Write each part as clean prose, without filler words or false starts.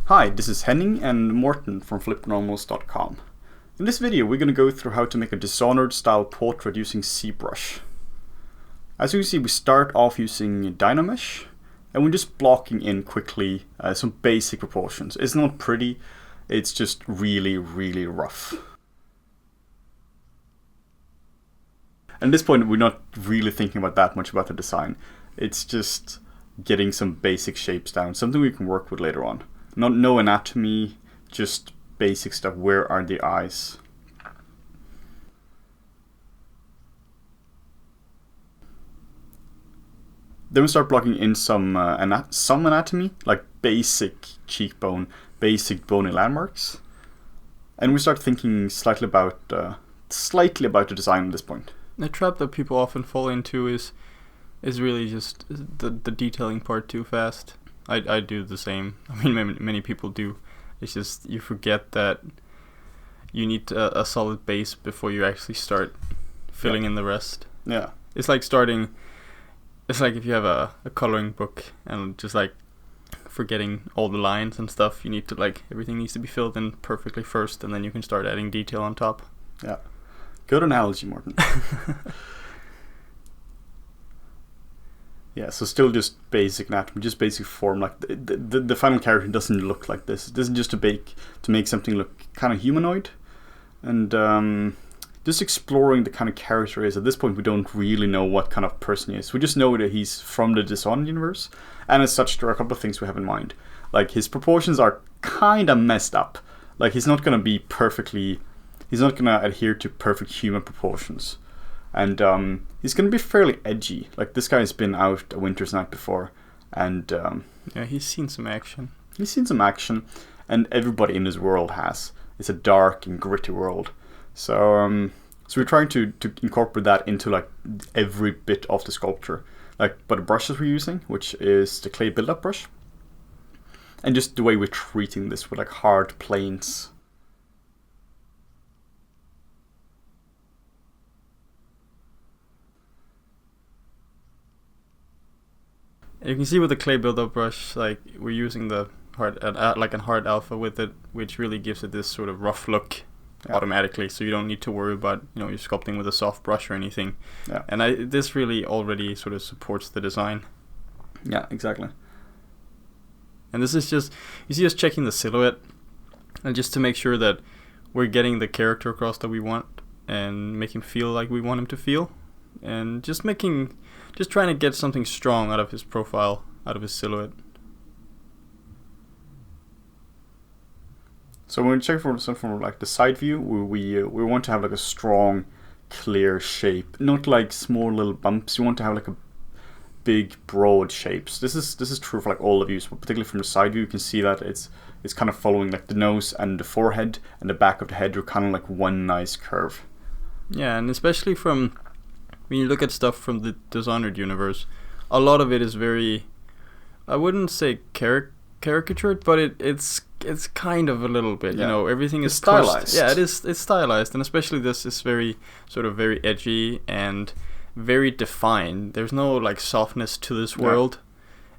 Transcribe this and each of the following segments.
Hi, this is Henning and Morten from flipnormals.com. In this video we're going to go through how to make a Dishonored style portrait using Zbrush. As you can see, we start off using Dynamesh and we're just blocking in quickly some basic proportions. It's not pretty, it's just really rough. And at this point we're not really thinking about that much about the design. It's just getting some basic shapes down, something we can work with later on. No anatomy, just basic stuff. Where are the eyes? Then we start blocking in some anatomy, like basic cheekbone, basic bony landmarks. And we start thinking slightly about the design at this point. The trap that people often fall into is really just the detailing part too fast. I do the same. I mean, many people do. It's just you forget that you need a solid base before you actually start filling in the rest. Yeah. It's like if you have a coloring book and just like forgetting all the lines and stuff. You need to everything needs to be filled in perfectly first, and then you can start adding detail on top. Yeah. Good analogy, Morten. Yeah, so still just basic anatomy, just basic form. Like the final character doesn't look like this. This is just to make something look kind of humanoid, and just exploring the kind of character he is. At this point, we don't really know what kind of person he is. We just know that he's from the Dishonored universe, and as such, there are a couple of things we have in mind. Like his proportions are kind of messed up. Like he's not gonna adhere to perfect human proportions. And he's going to be fairly edgy. Like, this guy's been out a winter's night before. And yeah, he's seen some action. And everybody in this world has. It's a dark and gritty world. So we're trying to incorporate that into, every bit of the sculpture. But the brushes we're using, which is the clay build-up brush. And just the way we're treating this with, hard planes. You can see with the clay build-up brush, we're using the hard alpha with it, which really gives it this sort of rough look automatically. So you don't need to worry about you're sculpting with a soft brush or anything. Yeah. And this really already sort of supports the design. Yeah, exactly. And this is just us checking the silhouette, and just to make sure that we're getting the character across that we want, and make him feel like we want him to feel, and just trying to get something strong out of his profile, out of his silhouette. So when we check from the side view, we want to have a strong, clear shape, not small little bumps. You want to have a big, broad shapes. This is true for all the views, but particularly from the side view, you can see that it's kind of following the nose and the forehead and the back of the head are kind of one nice curve. Yeah, and especially from when you look at stuff from the Dishonored universe, a lot of it is very, I wouldn't say caricatured, but it's kind of a little bit. Yeah. Everything is stylized. Yeah, it's stylized, and especially this is very very edgy and very defined. There's no softness to this world.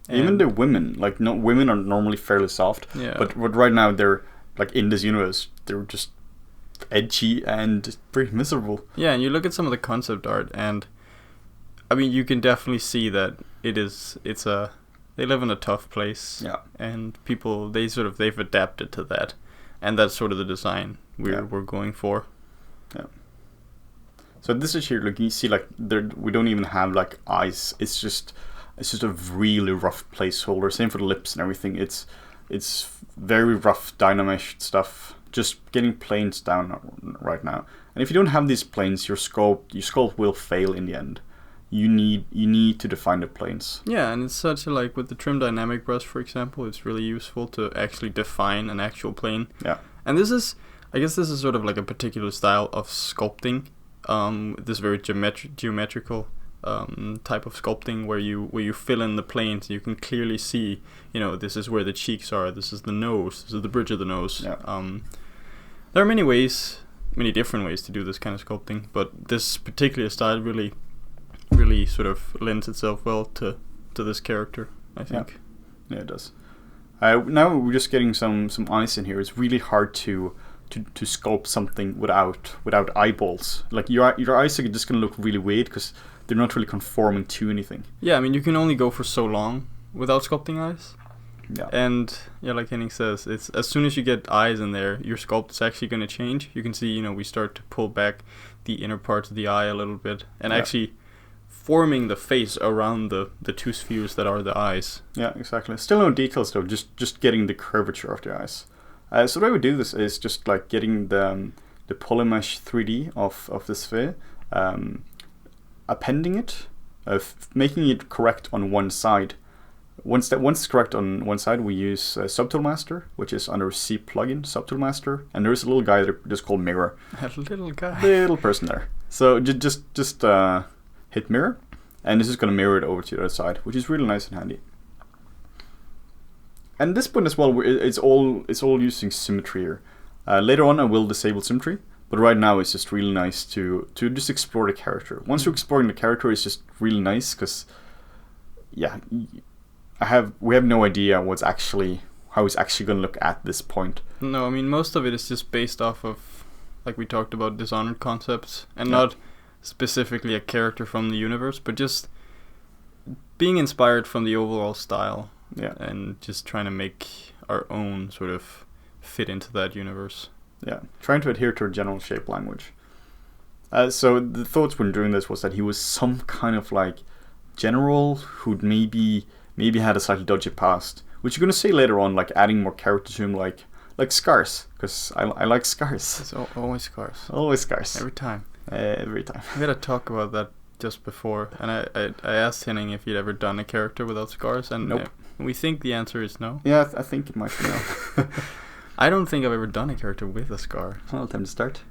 Even the women, women are normally fairly soft. Yeah. But right now they're in this universe, they're just edgy and pretty miserable. Yeah, and you look at some of the concept art, and I mean, you can definitely see that they live in a tough place. Yeah. And people, they've adapted to that, and that's sort of the design we're going for. Yeah. So this is here, you see, we don't even have eyes. It's just a really rough placeholder. Same for the lips and everything. It's very rough Dynamesh stuff. Just getting planes down right now. And if you don't have these planes, your sculpt will fail in the end. You need to define the planes. Yeah, and it's such with the trim dynamic brush, for example, it's really useful to actually define an actual plane. Yeah. And I guess this is sort of a particular style of sculpting. This very geometrical type of sculpting where you fill in the planes. You can clearly see, this is where the cheeks are, this is the nose, this is the bridge of the nose. Yeah. There are many different ways to do this kind of sculpting, but this particular style really sort of lends itself well to this character. I think. Yeah, it does. Now we're just getting some eyes in here. It's really hard to sculpt something without eyeballs. Like your eyes are just gonna look really weird because they're not really conforming to anything. Yeah, I mean, you can only go for so long without sculpting eyes. Yeah. And yeah, like Henning says, it's as soon as you get eyes in there, your sculpt is actually going to change. You can see, we start to pull back the inner parts of the eye a little bit, and actually forming the face around the two spheres that are the eyes. Yeah, exactly. Still no details though. Just getting the curvature of the eyes. So the way we do this is just like getting the Polymesh 3D of the sphere, appending it, making it correct on one side. Once it's correct on one side, we use Subtool Master, which is under C plugin, Subtool Master, and there's a little guy there just called Mirror. A little guy. Little person there. So just hit Mirror, and this is going to mirror it over to the other side, which is really nice and handy. And this point as well, it's all using symmetry here. Later on, I will disable symmetry, but right now it's just really nice to just explore the character. Once you're exploring the character, it's just really nice because, yeah. We have no idea how it's actually going to look at this point. No, I mean, most of it is just based off of, like we talked about, Dishonored concepts, and not specifically a character from the universe, but just being inspired from the overall style. Yeah. And just trying to make our own sort of fit into that universe. Yeah, trying to adhere to a general shape language. So the thoughts when doing this was that he was some kind of like general who'd maybe had a slightly dodgy past, which you're going to see later on, like adding more character to him, like scars, because I like scars. It's always scars. Always scars. Every time. Every time. We had a talk about that just before, and I asked Henning if he'd ever done a character without scars, and nope. We think the answer is no. Yeah, I think it might be no. I don't think I've ever done a character with a scar. Well, time to start.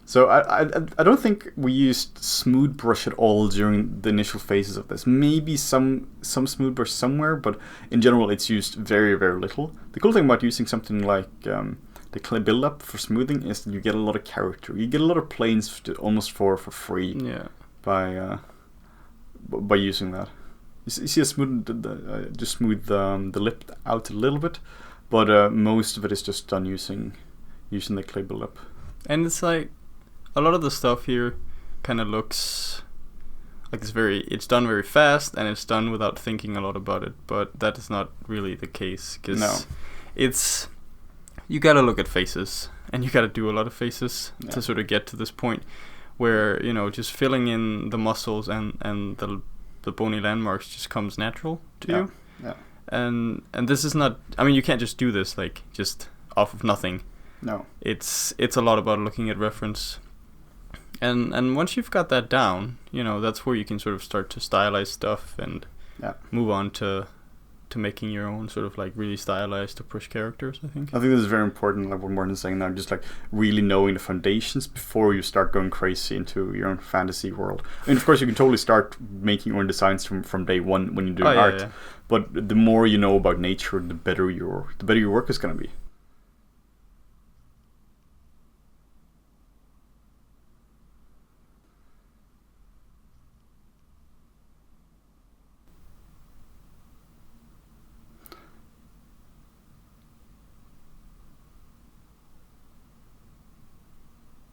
So I don't think we used smooth brush at all during the initial phases of this. Maybe some smooth brush somewhere, but in general it's used very, very little. The cool thing about using something like the clay build-up for smoothing is that you get a lot of character. You get a lot of planes almost for free. Yeah. By using that. You see, I just smooth the lip out a little bit, but most of it is just done using the clay build-up. And it's like a lot of the stuff here kind of looks like it's done very fast and it's done without thinking a lot about it, but that is not really the case, because you gotta look at faces and you gotta do a lot of faces to sort of get to this point where just filling in the muscles and the bony landmarks just comes natural to you. Yeah. And this is not, I mean, you can't just do this like just off of nothing. No. It's a lot about looking at reference. And once you've got that down, that's where you can sort of start to stylize stuff and move on to making your own sort of like really stylized to push characters, I think. I think this is very important, like what Martin's saying now, just like really knowing the foundations before you start going crazy into your own fantasy world. I mean, of course, you can totally start making your own designs from day one when you're doing art. Yeah. But the more you know about nature, the better your work is going to be.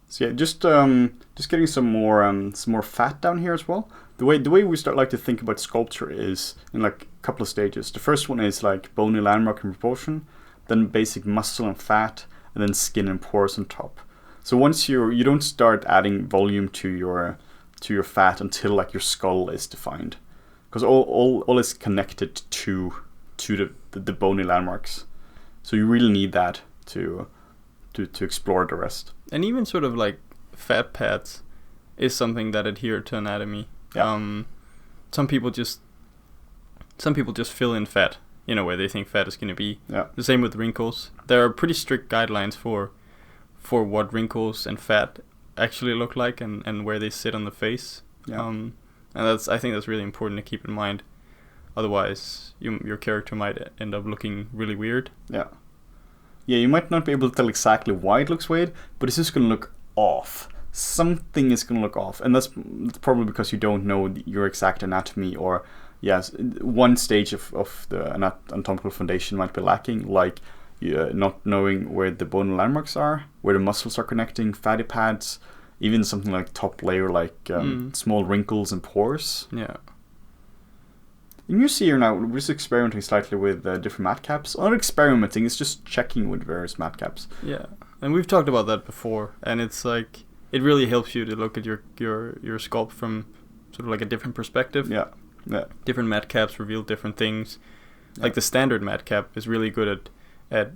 So yeah, just getting some more fat down here as well. The way we like to think about sculpture is in like a couple of stages. The first one is like bony landmark and proportion, then basic muscle and fat, and then skin and pores on top. So once you don't start adding volume to your fat until like your skull is defined, because all is connected to the bony landmarks. So you really need that to explore the rest. And even sort of like fat pads is something that adhere to anatomy. Yeah. Some people just fill in fat, where they think fat is going to be. Yeah. The same with wrinkles. There are pretty strict guidelines for what wrinkles and fat actually look like and where they sit on the face. Yeah. And I think that's really important to keep in mind. Otherwise, your character might end up looking really weird. Yeah. Yeah, you might not be able to tell exactly why it looks weird, but it's just going to look off. Something is going to look off, and that's probably because you don't know your exact anatomy or yes, one stage of the anatomical foundation might be lacking, like not knowing where the bone landmarks are, where the muscles are connecting, fatty pads, even something like top layer, like small wrinkles and pores. Yeah. And you see here now, we're just experimenting slightly with different matte caps. Not experimenting, it's just checking with various matte caps. Yeah, and we've talked about that before, and it's like, it really helps you to look at your sculpt from sort of like a different perspective. Yeah. Different matte caps reveal different things. Like the standard matte cap is really good at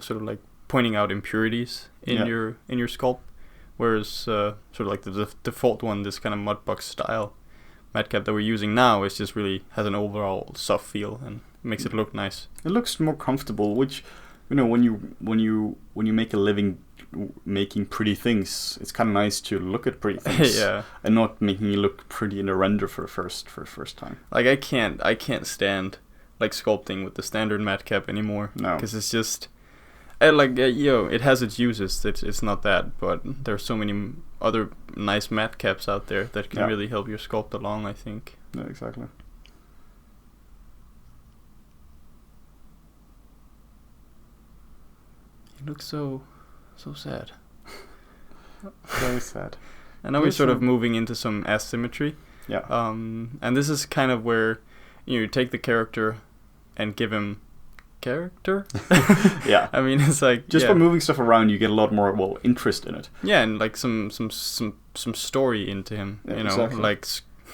sort of like pointing out impurities in your sculpt, whereas sort of like the default one, this kind of mudbox style matte cap that we're using now, is just really has an overall soft feel and makes it look nice. It looks more comfortable, which, you know, when you make a living making pretty things, it's kind of nice to look at pretty things. Yeah. And not making it look pretty in a render for the first time. Like I can't stand like sculpting with the standard matte cap anymore. No. Because it's just it has its uses. It's not that, but there's so many other nice matte caps out there that can really help your sculpt along, I think. Yeah, exactly. He looks so sad. Very sad. And now we're sort of moving into some asymmetry. Yeah. And this is kind of where you take the character and give him character. Yeah. I mean, it's like just by moving stuff around, you get a lot more interest in it. Yeah, and like some story into him. Yeah, you know, exactly. like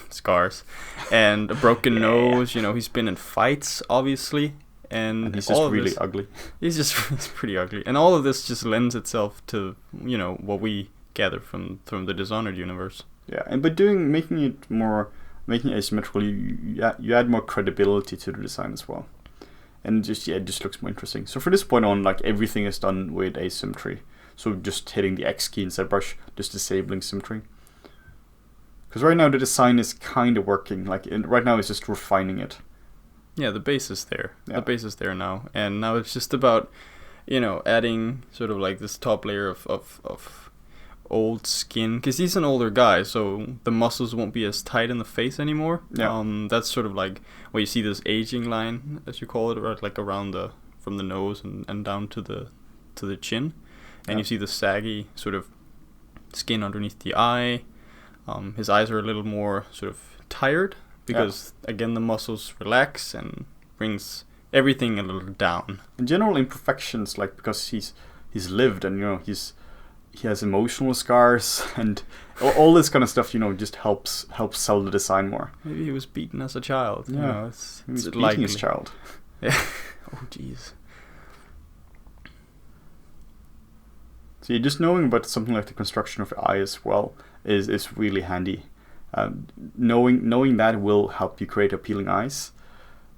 scars and a broken nose. You know, he's been in fights, obviously. And he's just really ugly. He's pretty ugly. And all of this just lends itself to, you know, what we gather from the Dishonored universe. Yeah, and by making it asymmetrical, you add more credibility to the design as well. And it just looks more interesting. So from this point on, like, everything is done with asymmetry. So just hitting the X key in Zbrush, just disabling symmetry. Because right now the design is kind of working. Like, right now it's just refining it. Yeah, the base is there. Yeah. The base is there now. And now it's just about, you know, adding sort of like this top layer of old skin. Because he's an older guy, so the muscles won't be as tight in the face anymore. Yeah. That's sort of like where you see this aging line, as you call it, right, like around from the nose and down to the chin. And you see the saggy sort of skin underneath the eye. His eyes are a little more sort of tired. Because, again, the muscles relax and brings everything a little down. In general imperfections, like, because he's lived and, you know, he has emotional scars and all this kind of stuff, you know, just helps sell the design more. Maybe he was beaten as a child. Yeah, you know, it's beating likely. his child. Yeah. Oh, jeez. So just knowing about something like the construction of the eye as well is really handy. Knowing that will help you create appealing eyes,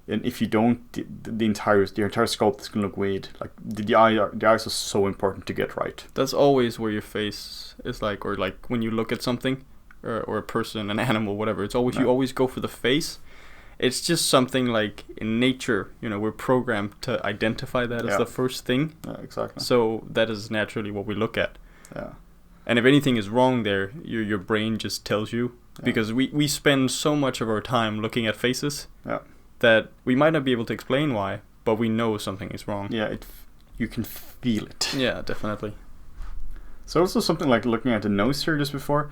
and if you don't, the entire sculpt is gonna look weird. Like the eyes are so important to get right. That's always where your face is like, or like when you look at something, or a person, an animal, whatever. It's always you always go for the face. It's just something like in nature, you know, we're programmed to identify that as the first thing. Yeah, exactly. So that is naturally what we look at. Yeah. And if anything is wrong there, your brain just tells you. Because we spend so much of our time looking at faces that we might not be able to explain why, but we know something is wrong. Yeah, you can feel it. Yeah, definitely. So also something like looking at the nose here just before,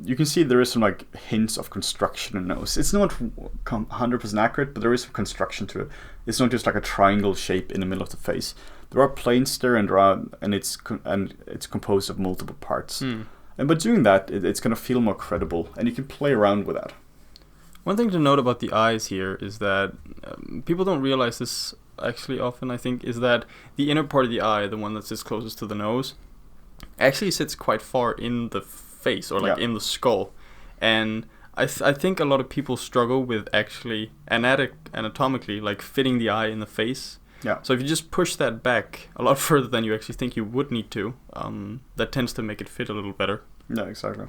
you can see there is some like hints of construction in the nose. It's not 100% accurate, but there is some construction to it. It's not just like a triangle shape in the middle of the face. There are planes there, and it's composed of multiple parts. And by doing that, it's going to feel more credible, and you can play around with that. One thing to note about the eyes here is that people don't realize this actually often, I think, is that the inner part of the eye, the one that sits closest to the nose, actually sits quite far in the face, or like in the skull. And I think a lot of people struggle with actually anatomically, like fitting the eye in the face. Yeah. So if you just push that back a lot further than you actually think you would need to, that tends to make it fit a little better. Yeah, exactly.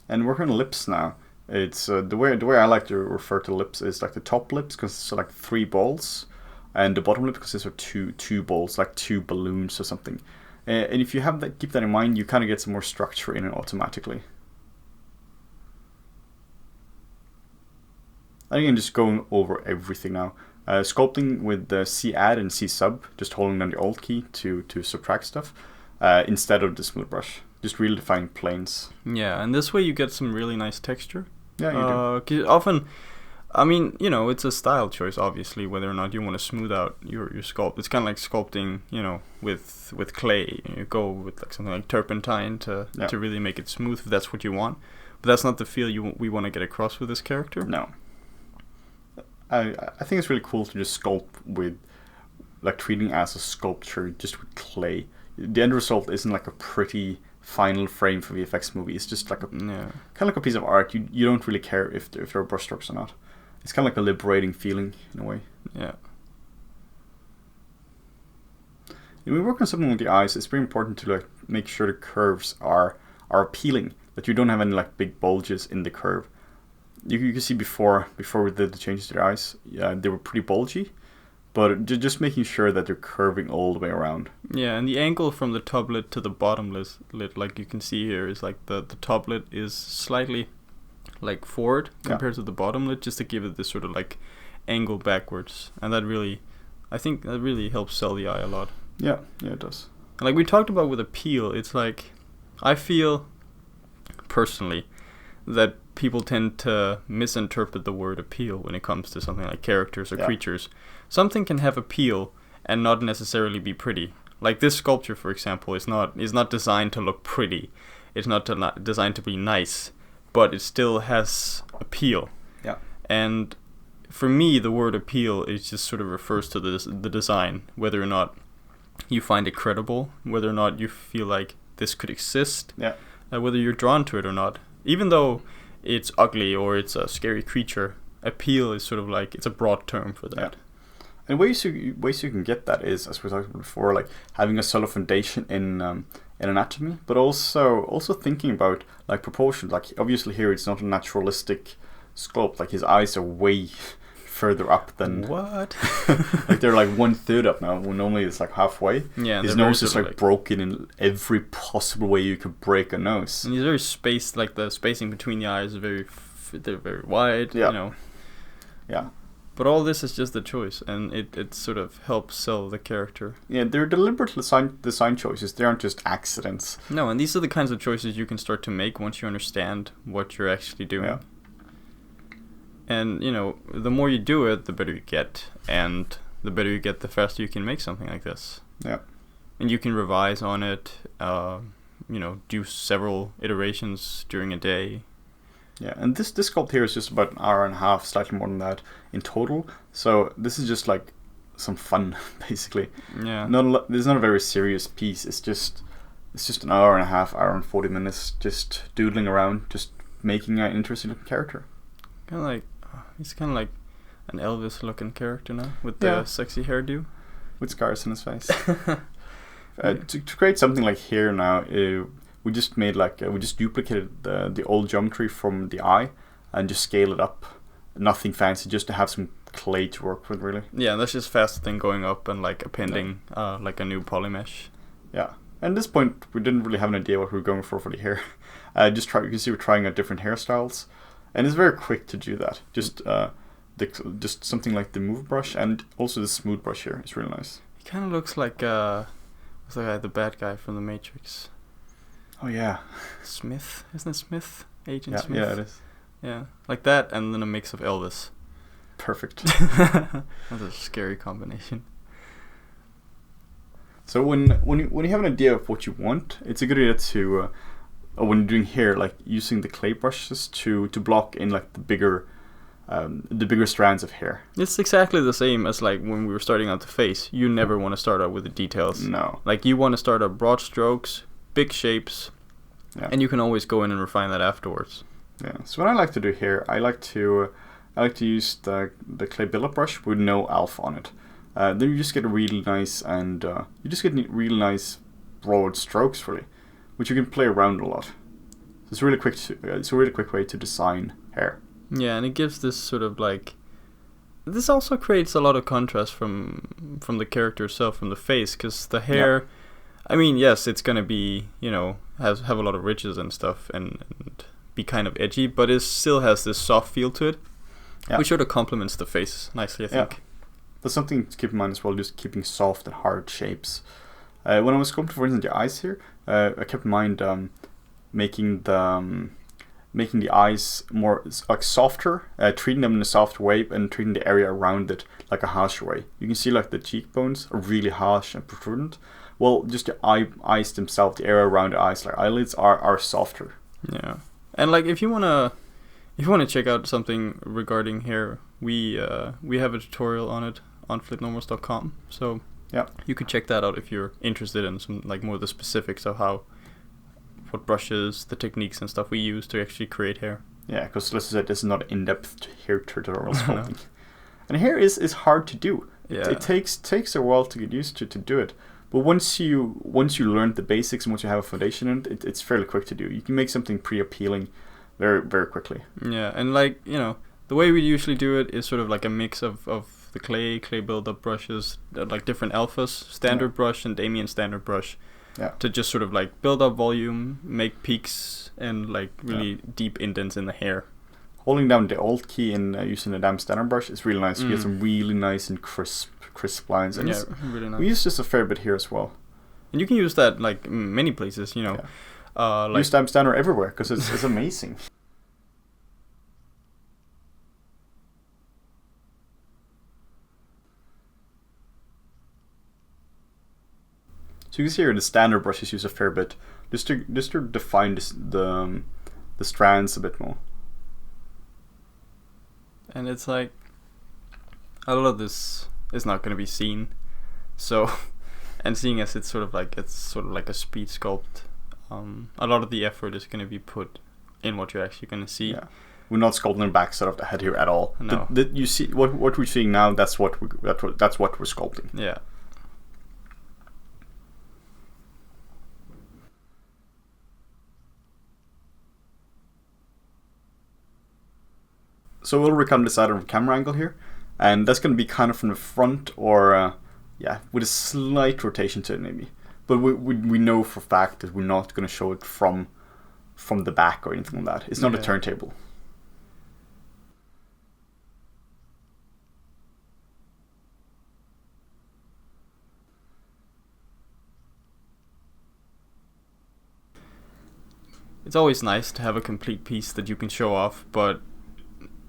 And working on lips now, it's the way I like to refer to lips is like the top lips, because it's like 3 balls, and the bottom lip consists of two balls, like 2 balloons or something. And if you keep that in mind, you kind of get some more structure in it automatically. think I'm just going over everything now. Sculpting with the C add and C sub, just holding down the Alt key to subtract stuff, instead of the smooth brush. Just really define planes. Yeah, and this way you get some really nice texture. Yeah, you do. 'Cause often, I mean, you know, it's a style choice, obviously, whether or not you want to smooth out your sculpt. It's kind of like sculpting, you know, with clay. You go with like something like turpentine to really make it smooth if that's what you want. But that's not the feel we want to get across with this character. No. I think it's really cool to just sculpt with, like, treating it as a sculpture just with clay. The end result isn't like a pretty final frame for VFX movie. It's just like kind of like a piece of art. You don't really care if there are brushstrokes or not. It's kind of like a liberating feeling in a way. Yeah. When we work on something with the eyes, it's very important to like make sure the curves are appealing. That you don't have any like big bulges in the curve. You can see before we did the changes to the eyes, they were pretty bulgy, but just making sure that they're curving all the way around. Yeah, and the angle from the top lid to the bottom lid, like you can see here, is like the top lid is slightly like forward compared to the bottom lid, just to give it this sort of like angle backwards, and that really, I think that really helps sell the eye a lot. Yeah, it does. And like we talked about with appeal, it's like I feel personally that people tend to misinterpret the word appeal when it comes to something like characters or creatures. Something can have appeal and not necessarily be pretty. Like this sculpture, for example, is not designed to look pretty. It's not designed to be nice, but it still has appeal. Yeah. And for me, the word appeal is just sort of refers to the design, whether or not you find it credible, whether or not you feel like this could exist, whether you're drawn to it or not. Even though it's ugly or it's a scary creature, appeal is sort of like, it's a broad term for that. Yeah. And ways you can get that is, as we talked about before, like having a solid foundation in anatomy, but also thinking about like proportions. Like obviously here it's not a naturalistic sculpt. Like his eyes are way further up than what? Like they're like 1/3 up now, when normally it's like halfway. Yeah, his nose is like broken in every possible way you could break a nose. And he's very spaced. Like the spacing between the eyes is they're very wide. Yeah. You know. Yeah. But all this is just the choice, and it sort of helps sell the character. Yeah, they're deliberate design choices. They aren't just accidents. No, and these are the kinds of choices you can start to make once you understand what you're actually doing. Yeah. And, you know, the more you do it, the better you get. And the better you get, the faster you can make something like this. Yeah. And you can revise on it, you know, do several iterations during a day. Yeah, and this sculpt here is just about an hour and a half, slightly more than that in total. So this is just like some fun, basically. Yeah. There's not a very serious piece. It's just an hour and a half, hour and 40 minutes, just doodling around, just making an interesting looking character. He's kind of like an Elvis-looking character now, with the sexy hairdo, with scars on his face. To create something like here now, we just made we just duplicated the old geometry from the eye and just scaled it up. Nothing fancy, just to have some clay to work with, really. Yeah, that's just faster than going up and like appending like a new polymesh. Yeah, and at this point we didn't really have an idea what we were going for the hair. You can see we're trying out different hairstyles, and it's very quick to do that. Just something like the move brush and also the smooth brush here is really nice. He kind of looks like the bad guy from the Matrix. Oh yeah, Smith, isn't it Smith? Agent yeah, Smith. Yeah, it is. Yeah, like that, and then a mix of Elvis. Perfect. That's a scary combination. So when you have an idea of what you want, it's a good idea to when you're doing hair, like using the clay brushes to block in like the bigger strands of hair. It's exactly the same as like when we were starting out the face. You never want to start out with the details. No. Like you want to start out broad strokes, big shapes, and you can always go in and refine that afterwards. Yeah. So what I like to do here, I like to use the clay build-up brush with no alpha on it. Then you just get a really nice really nice broad strokes, really, which you can play around a lot. So it's really quick. It's a really quick way to design hair. Yeah, and it gives this sort of like. This also creates a lot of contrast from the character itself, from the face, because the hair. Yeah. I mean, yes, it's gonna be, you know, have a lot of ridges and stuff, and be kind of edgy, but it still has this soft feel to it. Yeah. Which sort of complements the face nicely, I think. Yeah. There's something to keep in mind as well, just keeping soft and hard shapes. When I was sculpting, for instance, the eyes here, I kept in mind making the eyes more like softer, treating them in a soft way, and treating the area around it like a harsher way. You can see like the cheekbones are really harsh and protrudent. Well, just the eyes themselves, the area around the eyes, like eyelids, are softer. Yeah, and like if you wanna check out something regarding hair, we have a tutorial on it on flipnormals.com. So yeah, you could check that out if you're interested in some like more of the specifics of what brushes, the techniques and stuff we use to actually create hair. Yeah, because let's say this is not in-depth hair tutorial sculpting. And hair is hard to do. Yeah. It takes a while to get used to do it. But once you learn the basics and once you have a foundation in it, it's fairly quick to do. You can make something pretty appealing very, very quickly. Yeah, and like, you know, the way we usually do it is sort of like a mix of the clay build-up brushes, like different alphas, standard brush and Damien standard brush. Yeah. To just sort of like build up volume, make peaks, and like really deep indents in the hair. Holding down the Alt key and using the damn standard brush is really nice. You get some really nice and crisp lines. And really nice. We use this a fair bit here as well. And you can use that like many places, you know. Yeah. Use damn standard everywhere because it's amazing. So you can see here the standard brush is used a fair bit, just to define the strands a bit more. And it's like a lot of this is not going to be seen, so and seeing as it's sort of like a speed sculpt, a lot of the effort is going to be put in what you're actually going to see. Yeah. We're not sculpting the backside of the head here at all. No. You see what we're seeing now. That's what we're sculpting. Yeah. So we'll recount this out of camera angle here, and that's going to be kind of from the front or with a slight rotation to it maybe. But we know for a fact that we're not going to show it from the back or anything like that. It's not a turntable. It's always nice to have a complete piece that you can show off, but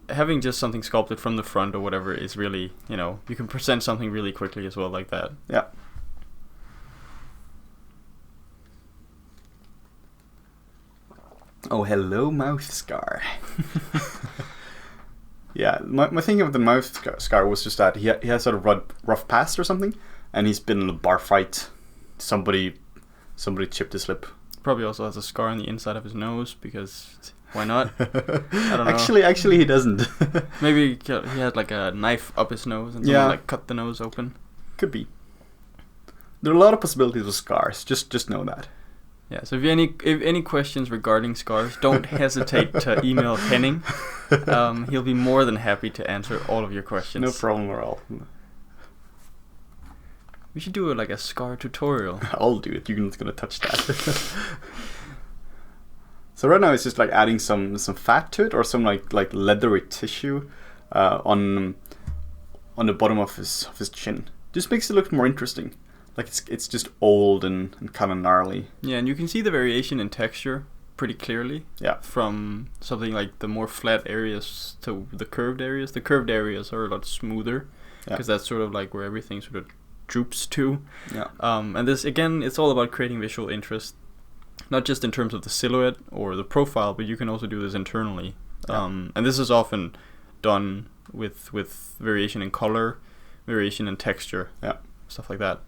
having just something sculpted from the front or whatever is really, you know, you can present something really quickly as well like that. Yeah. Oh, hello, mouth scar. Yeah, my thinking of the mouth scar was just that he has sort of rough past or something, and he's been in a bar fight. Somebody chipped his lip. Probably also has a scar on the inside of his nose because why not? I don't know. Actually, he doesn't. Maybe he had like a knife up his nose and someone like cut the nose open. Could be. There are a lot of possibilities with scars. Just know that. Yeah. So if any questions regarding scars, don't hesitate to email Henning. He'll be more than happy to answer all of your questions. No problem at all. We should do like a scar tutorial. I'll do it. You're not gonna touch that. So right now it's just like adding some fat to it or some like leathery tissue on the bottom of his chin. Just makes it look more interesting. Like it's just old and kind of gnarly. Yeah, and you can see the variation in texture pretty clearly. Yeah. From something like the more flat areas to the curved areas. The curved areas are a lot smoother because that's sort of like where everything sort of droops to. Yeah. And this again, it's all about creating visual interest, not just in terms of the silhouette or the profile, but you can also do this internally. Yeah. And this is often done with variation in color, variation in texture, stuff like that.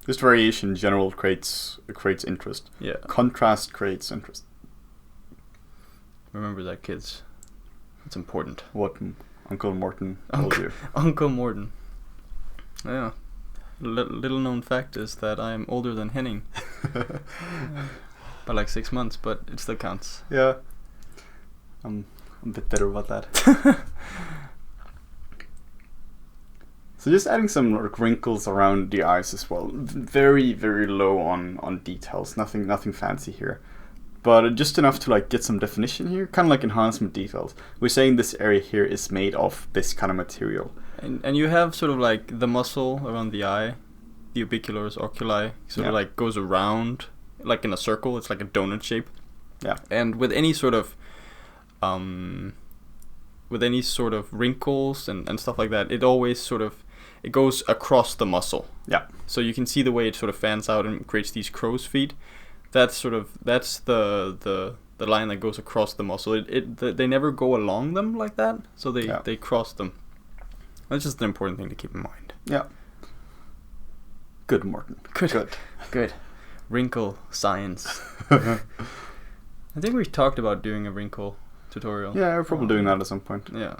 Just variation in general creates interest. Yeah. Contrast creates interest. Remember that, kids. It's important. What Uncle Morton told you. Uncle Morton. Yeah. Little known fact is that I am older than Henning by like 6 months, but it still counts. Yeah. I'm a bit better about that. So just adding some wrinkles around the eyes as well. Very, very low on details. Nothing fancy here. but just enough to like get some definition here, kind of like enhancement details. We're saying this area here is made of this kind of material. And you have sort of like the muscle around the eye, the orbicularis oculi, sort of like goes around like in a circle. It's like a donut shape. Yeah. And with any sort of wrinkles and stuff like that, it always sort of it goes across the muscle. Yeah. So you can see the way it sort of fans out and creates these crow's feet. That's the line that goes across the muscle. They never go along them like that. So they cross them. That's just an important thing to keep in mind. Yeah. Good, Morten. Good. Wrinkle science. I think we talked about doing a wrinkle tutorial. Yeah, we're probably doing that at some point. Yeah.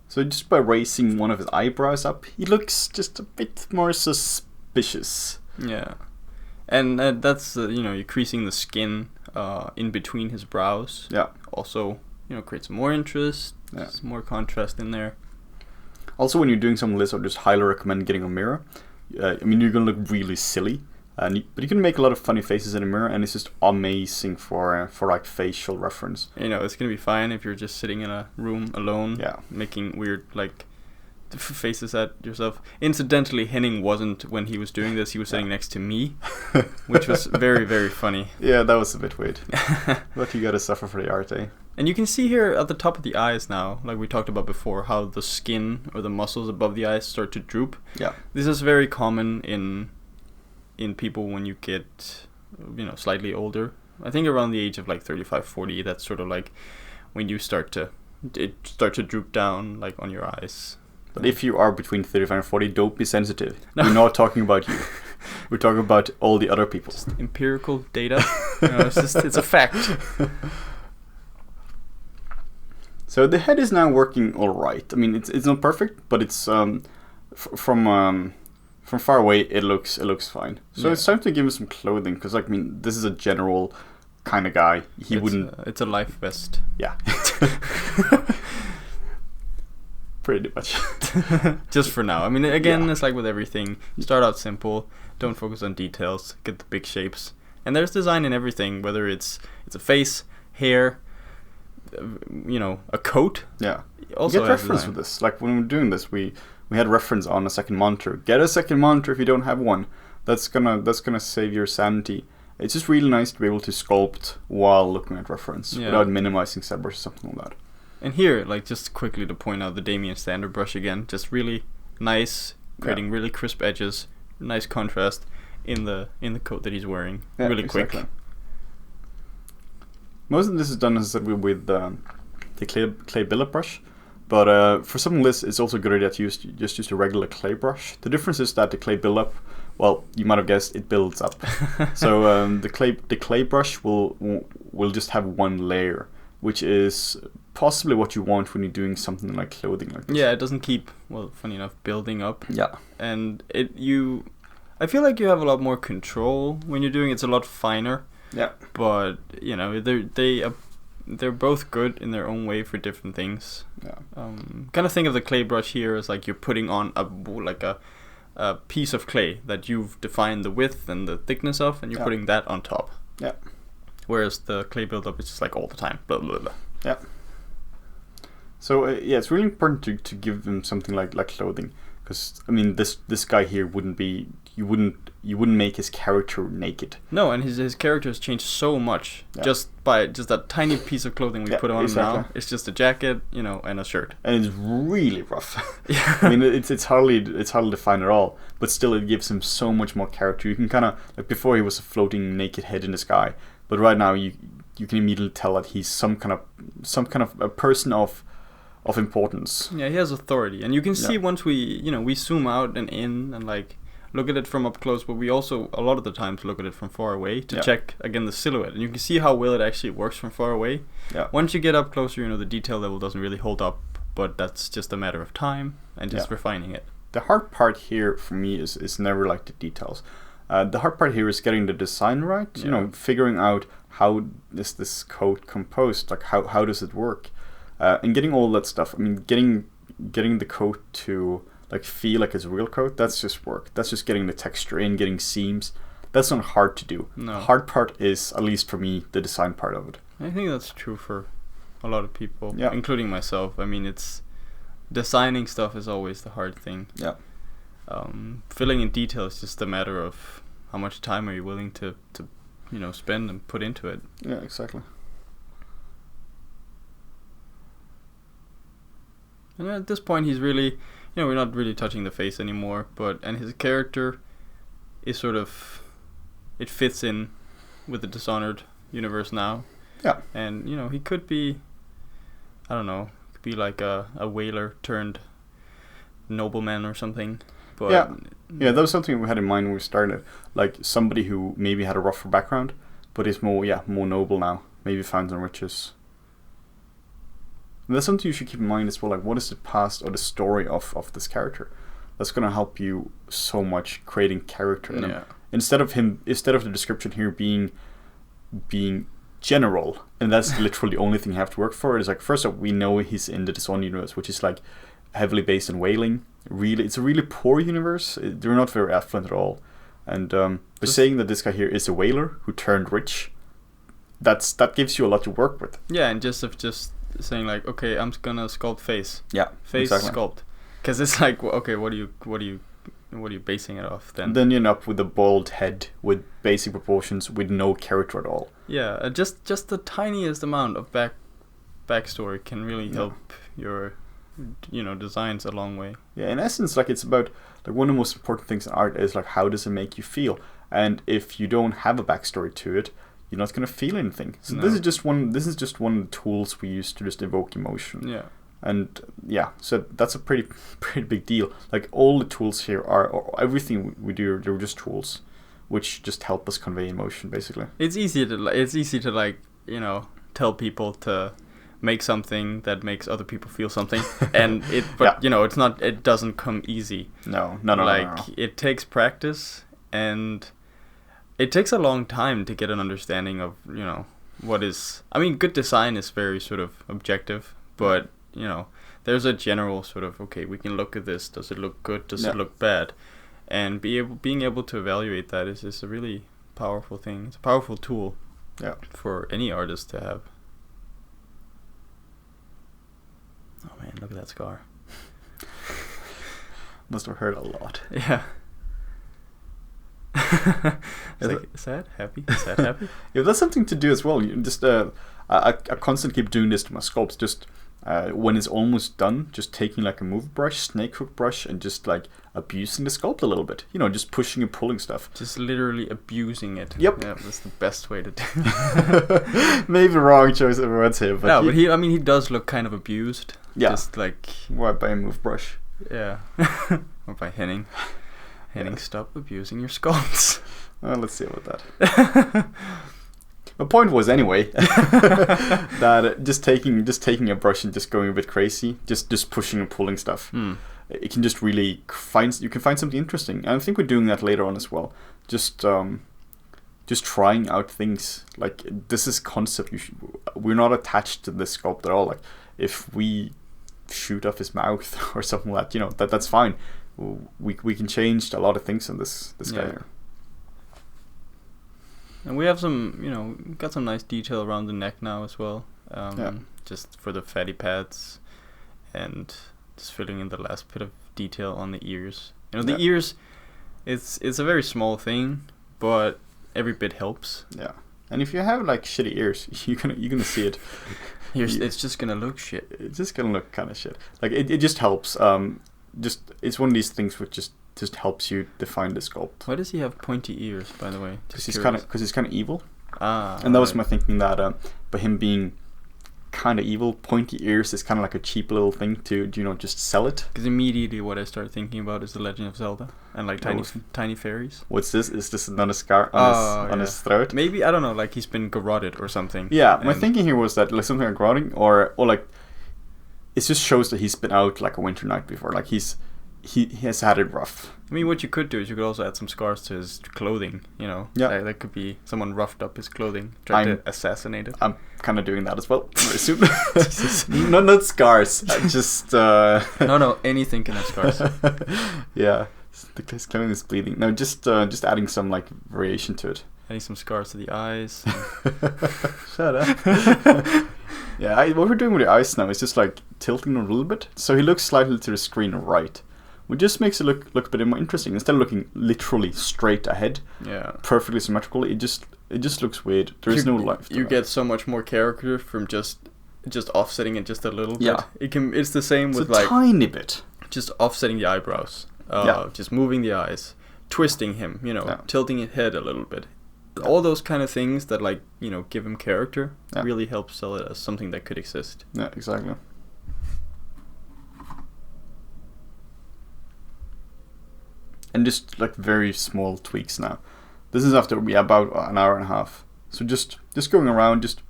So just by raising one of his eyebrows up, he looks just a bit more suspicious. Yeah. And that's, you're creasing the skin in between his brows. Yeah. Also, creates more interest. Yeah. There's more contrast in there. Also, when you're doing something like this, I just highly recommend getting a mirror. You're going to look really silly. But you can make a lot of funny faces in a mirror, and it's just amazing for like facial reference. It's going to be fine if you're just sitting in a room alone, making weird like faces at yourself. Incidentally, Henning wasn't when he was doing this. He was sitting next to me, which was very, very funny. Yeah, that was a bit weird. But you got to suffer for the art, eh? And you can see here at the top of the eyes now, like we talked about before, how the skin or the muscles above the eyes start to droop. Yeah. This is very common in people when you get, slightly older. I think around the age of like 35, 40, that's sort of like when you start to droop down like on your eyes. But if you are between 35 and 40, don't be sensitive. No. We're not talking about you. We're talking about all the other people. Just empirical data. It's a fact. So the head is now working all right. I mean, it's not perfect, but it's from far away it looks fine. So it's time to give him some clothing, because this is a general kind of guy. It's a life vest. Yeah. Pretty much. Just for now. I mean, again, it's like with everything. Start out simple. Don't focus on details. Get the big shapes. And there's design in everything, whether it's a face, hair, a coat. Yeah. Also you get reference with this. Like when we're doing this, we had reference on a second monitor. Get a second monitor if you don't have one. That's gonna save your sanity. It's just really nice to be able to sculpt while looking at reference without minimizing Zbrush or something like that. And here, like, just quickly to point out the Damien standard brush again, just really nice, creating really crisp edges, nice contrast in the coat that he's wearing. Yeah, really exactly. quick. Most of this is done, as I said, with the clay billet brush, but for some of this, it's also a good idea to just use a regular clay brush. The difference is that the clay build-up, well, you might have guessed, it builds up. So the clay brush will just have one layer, which is possibly what you want when you're doing something like clothing like this. Yeah, it doesn't keep, funny enough, building up. Yeah. And I feel like you have a lot more control when you're doing it. It's a lot finer. Yeah. But, they're both good in their own way for different things. Yeah. Kind of think of the clay brush here as like you're putting on a piece of clay that you've defined the width and the thickness of, and you're putting that on top. Yeah. Whereas the clay buildup is just like all the time. Blah, blah, blah. Yeah. So it's really important to give them something like clothing, because this guy here you wouldn't make his character naked. No, and his character has changed so much just by that tiny piece of clothing we put on him now. It's just a jacket, and a shirt. And it's really rough. It's hardly defined at all, but still it gives him so much more character. You can kind of, like before he was a floating naked head in the sky, but right now you can immediately tell that he's some kind of a person of importance. Yeah, he has authority, and you can see once we zoom out and in and like look at it from up close, but we also a lot of the times look at it from far away to check again the silhouette, and you can see how well it actually works from far away. Yeah. Once you get up closer, the detail level doesn't really hold up, but that's just a matter of time and just refining it. The hard part here for me is never like the details. The hard part here is getting the design right. Figuring out how is this coat composed, like how does it work, and getting all that stuff. Getting the coat to like feel like it's a real coat. That's just work. That's just getting the texture in, getting seams. that's not hard to do. No. The hard part is, at least for me, the design part of it. I think that's true for a lot of people, Yeah. including myself. I mean, it's designing stuff is always the hard thing. Yeah. Filling in detail is just a matter of how much time are you willing to spend and put into it. Yeah, exactly. And at this point, he's really, we're not really touching the face anymore, and his character is sort of, it fits in with the Dishonored universe now. Yeah. And, he could be, I don't know, could be like a whaler turned nobleman or something. But yeah, that was something we had in mind when we started. Like somebody who maybe had a rougher background, but is more noble now. Maybe finds some riches. And that's something you should keep in mind as well. Like, what is the past or the story of this character? That's gonna help you so much creating character in him. Instead of the description here being general, and that's literally the only thing you have to work for. It's like, first off, we know he's in the Dishonored universe, which is like heavily based on whaling. Really, it's a really poor universe. They're not very affluent at all. And by saying that this guy here is a whaler who turned rich, that gives you a lot to work with. Yeah, and just saying like, okay, I'm gonna sculpt face. Yeah, face exactly. Sculpt, because it's like, okay, what are you basing it off then? Then you end up with a bald head with basic proportions with no character at all. Yeah, just the tiniest amount of backstory can really help your designs a long way. Yeah, in essence, like, it's about, like, one of the most important things in art is like, how does it make you feel? And if you don't have a backstory to it, you're not gonna feel anything. So this is just one of the tools we use to just evoke emotion. Yeah. And so that's a pretty big deal. Like, all the tools here or everything we do, they're just tools, which just help us convey emotion, basically. It's easy to tell people to make something that makes other people feel something, and it's not. It doesn't come easy. No. It takes practice, and it takes a long time to get an understanding of what is. I mean, good design is very sort of objective, but there's a general sort of, okay, we can look at this. Does it look good? Does it look bad? And being able to evaluate that is a really powerful thing. It's a powerful tool. Yeah. For any artist to have. Oh man, look at that scar. Must have hurt a lot. Yeah. Sad, happy, sad, happy. Yeah, that's something to do as well. You just I constantly keep doing this to my sculpts. Just when it's almost done, just taking like a move brush, snake hook brush, and just like abusing the sculpt a little bit. Just pushing and pulling stuff. Just literally abusing it. Yep. Yeah, that's the best way to do it. Maybe wrong choice of words here, but no, but he does look kind of abused. Yeah. Just like by a move brush. Yeah. Or by Henning. Henning, stop abusing your sculpts. Well, let's see about that. My point was anyway that just taking a brush and just going a bit crazy, just pushing and pulling stuff. It can just really find something interesting. And I think we're doing that later on as well. Just trying out things. Like, this is concept. We're not attached to this sculpt at all. Like, if we shoot off his mouth or something like that, that's fine. We can change a lot of things on this guy here. And we have got some nice detail around the neck now as well. Just for the fatty pads, and just filling in the last bit of detail on the ears. The ears, it's a very small thing, but every bit helps. Yeah. And if you have like shitty ears, you're gonna see it. It's just gonna look shit. It's just gonna look kind of shit. Like, it just helps. It's one of these things which just helps you define the sculpt. Why does he have pointy ears, by the way? Because he's kind of evil. And that was my thinking, that by him being kind of evil, pointy ears is kind of like a cheap little thing to just sell it. Because immediately what I start thinking about is The Legend of Zelda and like tiny fairies. What's this? Is this another scar on his throat? Maybe, I don't know, like he's been garroted or something. Yeah, my thinking here was that like something like garroting or like it just shows that he's been out like a winter night before. Like he has had it rough. I mean, what you could do is you could also add some scars to his clothing, Yeah. That could be someone roughed up his clothing, tried to assassinate it. I'm kind of doing that as well, very soon. Not scars, just... No, anything can have scars. Yeah. His clothing is bleeding. No, just adding some like variation to it. Adding some scars to the eyes. Shut up. Yeah, what we're doing with the eyes now is just like tilting them a little bit, so he looks slightly to the screen right, which just makes it look a bit more interesting. Instead of looking literally straight ahead, perfectly symmetrical, it just looks weird. There is no life to you that. Get so much more character from just offsetting it just a little bit. Yeah. It's the same with a like tiny bit. just offsetting the eyebrows, just moving the eyes, twisting him, tilting his head a little bit. All those kind of things that like give him character really help sell it as something that could exist. Yeah, exactly. And just like very small tweaks now. This is after about an hour and a half. So just going around, just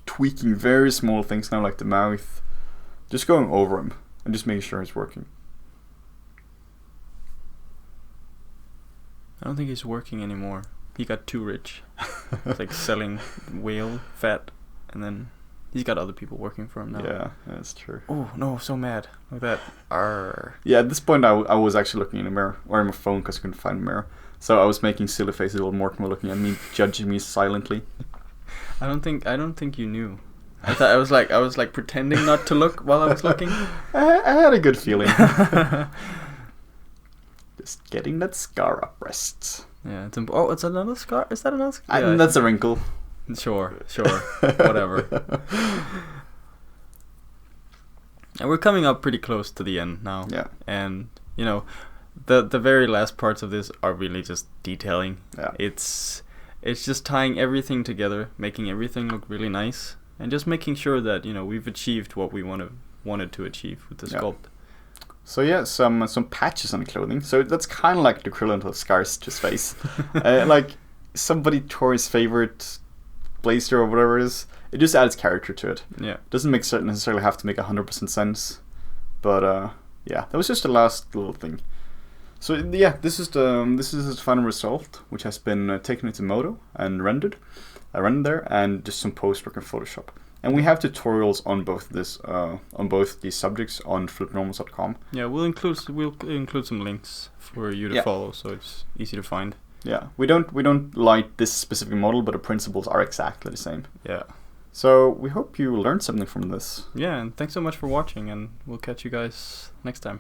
tweaking very small things now, like the mouth, just going over him and just making sure it's working. I don't think he's working anymore. He got too rich. It's like selling whale fat, and then he's got other people working for him now. Yeah, that's true. Oh no, so mad. Like that. Arr. Yeah, at this point I was actually looking in a mirror, or in my phone because I couldn't find a mirror. So I was making silly faces while Morten was looking at me, judging me silently. I don't think you knew. I was like pretending not to look while I was looking. I had a good feeling. Just getting that scar up breasts. Yeah, it's another scar. Is that another scar? Yeah, that's a wrinkle. Sure, whatever. And we're coming up pretty close to the end now. Yeah. And the very last parts of this are really just detailing. Yeah. It's just tying everything together, making everything look really nice, and just making sure that we've achieved what we wanted to achieve with the sculpt. So yeah, some patches on the clothing. So that's kind of like the equivalent of scars to his face. Like somebody tore his favorite blazer or whatever it is. It just adds character to it. Yeah. It doesn't necessarily have to make 100% sense. But yeah, that was just the last little thing. So yeah, this is the final result, which has been taken into Modo and rendered. I rendered there, and just some post-work in Photoshop. And we have tutorials on both these subjects on flipnormals.com. Yeah, we'll include some links for you to follow, so it's easy to find. Yeah, we don't like this specific model, but the principles are exactly the same. Yeah. So we hope you learned something from this. Yeah, and thanks so much for watching, and we'll catch you guys next time.